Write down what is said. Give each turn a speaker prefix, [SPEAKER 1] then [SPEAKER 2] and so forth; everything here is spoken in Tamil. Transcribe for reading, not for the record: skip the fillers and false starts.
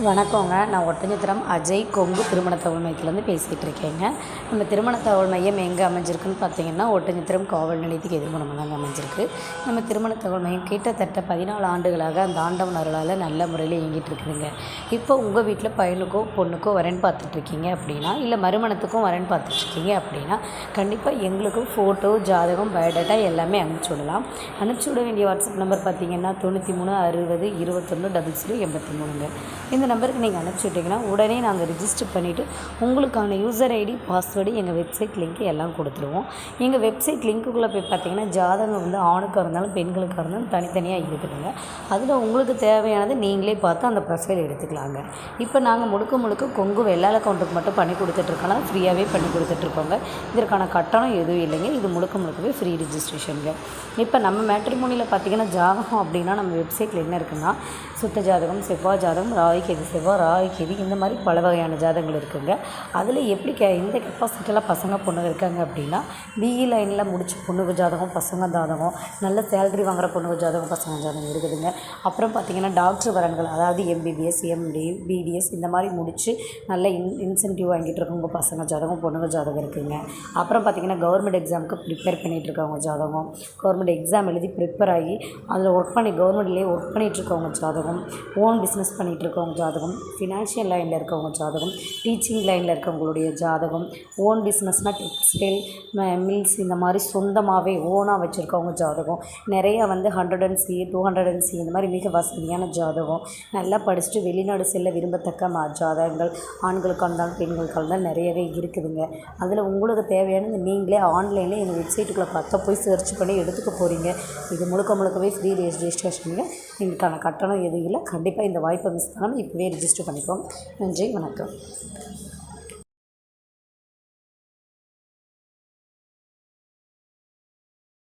[SPEAKER 1] வணக்கங்க. நான் ஒட்டஞ்சத்திரம் அஜய் கொங்கு திருமண தகவல் மையத்திலேருந்து பேசிகிட்டு இருக்கேங்க. நம்ம திருமண தகவல் மையம் எங்கே அமைஞ்சிருக்குன்னு பார்த்தீங்கன்னா, ஒட்டஞ்சத்திரம் காவல் நிலையத்துக்கு எதிர்ப்புறமா தாங்க அமைஞ்சிருக்கு. நம்ம திருமண தகவல் மையம் கிட்டத்தட்ட 14 ஆண்டுகளாக அந்த ஆண்டவன் அருளால் நல்ல முறையில் இயங்கிட்டு இருக்குதுங்க. இப்போ உங்கள் வீட்டில் பையனுக்கோ பொண்ணுக்கோ வரேன்னு பார்த்துட்ருக்கீங்க அப்படின்னா, இல்லை மறுமணத்துக்கும் வரேன்னு பார்த்துட்ருக்கீங்க அப்படின்னா, கண்டிப்பாக எங்களுக்கு ஃபோட்டோ, ஜாதகம், பயோடேட்டா எல்லாமே அனுப்பிச்சி விடலாம். அனுப்பிச்சி விட வேண்டிய வாட்ஸ்அப் நம்பர் பார்த்தீங்கன்னா 93 60 21 0083ங்க. இந்த நம்பருக்கு நீங்கள் அனுப்பிச்சி விட்டிங்கன்னா உடனே நாங்கள் ரிஜிஸ்டர் பண்ணிவிட்டு உங்களுக்கான யூசர் ஐடி, பாஸ்வேர்டு, எங்கள் வெப்சைட் லிங்க்கு எல்லாம் கொடுத்துருவோம். எங்கள் வெப்சைட் லிங்க்குள்ளே போய் பார்த்தீங்கன்னா ஜாதகம் வந்து ஆணுக்காக இருந்தாலும் பெண்களுக்காக இருந்தாலும் தனித்தனியாக இருக்குதுங்க. அதில் உங்களுக்கு தேவையானது நீங்களே பார்த்து அந்த ப்ரொஃபைல் எடுத்துக்கலாங்க. இப்போ நாங்கள் முழுக்க கொங்கு வெள்ளாள கவுண்டருக்கு மட்டும் பண்ணி கொடுத்துட்ருக்கோம். ஃப்ரீயாகவே பண்ணி கொடுத்துட்ருக்கோங்க. இதற்கான கட்டணம் எதுவும் இல்லைங்க. இது முழுக்கவே ஃப்ரீ ரிஜிஸ்ட்ரேஷனுங்க. இப்போ நம்ம மேட்ரிமோனியில் பார்த்தீங்கன்னா ஜாதகம் அப்படின்னா நம்ம வெப்சைட்டில் என்ன இருக்குன்னா, சுத்த ஜாதகம், செவ்வாய் ஜாதகம், ராகுகேது செவ்வாய், ராகுகேது இந்த மாதிரி பல வகையான ஜாதகங்கள் இருக்குதுங்க. அதில் எப்படி இந்த கெப்பாசிட்டியில் பசங்க பொண்ணுங்க இருக்காங்க அப்படின்னா, பிஇ லைனில் முடிச்ச பொண்ணுங்க ஜாதகம், பசங்க ஜாதகம், நல்ல சேலரி வாங்குகிற பொண்ணுங்க ஜாதகம், பசங்க ஜாதகம் இருக்குதுங்க. அப்புறம் பார்த்திங்கன்னா டாக்டர் வரன்கள், அதாவது எம்பிபிஎஸ், எம்டி, பிடிஎஸ் இந்த மாதிரி முடித்து நல்ல இன்சென்டிவ் வாங்கிட்டு இருக்கவங்க பசங்க ஜாதகம், பொண்ணுங்க ஜாதகம் இருக்குதுங்க. அப்புறம் பார்த்திங்கன்னா கவர்மெண்ட் எக்ஸாமுக்கு ப்ரிப்பேர் பண்ணிகிட்டு இருக்கவங்க ஜாதகம், கவர்மெண்ட் எக்ஸாம் எழுதி ப்ரிப்பேர் ஆகி அதில் ஒர்க் பண்ணி கவர்மெண்ட்லேயே ஒர்க் பண்ணிகிட்டு இருக்கவங்க ஜாதகம், ஓன் பிஸ்னஸ் பண்ணிகிட்டு இருக்கவங்க ஜாதகம், ஃபினான்ஷியல் லைனில் இருக்கவங்க ஜாதகம், டீச்சிங் லைனில் இருக்கவங்களுடைய ஜாதகம், ஓன் பிஸ்னஸ்னால் டெக்ஸ்டைல், மில்ஸ் இந்த மாதிரி சொந்தமாகவே ஓனாக வச்சுருக்கவங்க ஜாதகம், நிறையா வந்து 100C 200C இந்த மாதிரி மிக வசதியான ஜாதகம், நல்லா படிச்சுட்டு வெளிநாடு செல்ல விரும்பத்தக்க ஜாதகங்கள் ஆண்களுக்காக இருந்தாலும் பெண்களுக்காக இருந்தாலும் நிறையவே இருக்குதுங்க. அதில் உங்களுக்கு தேவையானது நீங்களே ஆன்லைனில் எங்கள் வெப்சைட்டுக்குள்ளே பார்த்தா போய் சர்ச் பண்ணி எடுத்துக்க போகிறீங்க. இது முழுக்கவே ஃப்ரீ ரெஜிஸ்ட்ரேஷனுங்க. இதுக்கான கட்டணம் எதுவும் இல்லை. கண்டிப்பாக இந்த வாய்ப்பை மிஸ் பண்ணாமல் இப்போவே ரிஜிஸ்டர் பண்ணிக்கோங்க. நன்றி, வணக்கம்.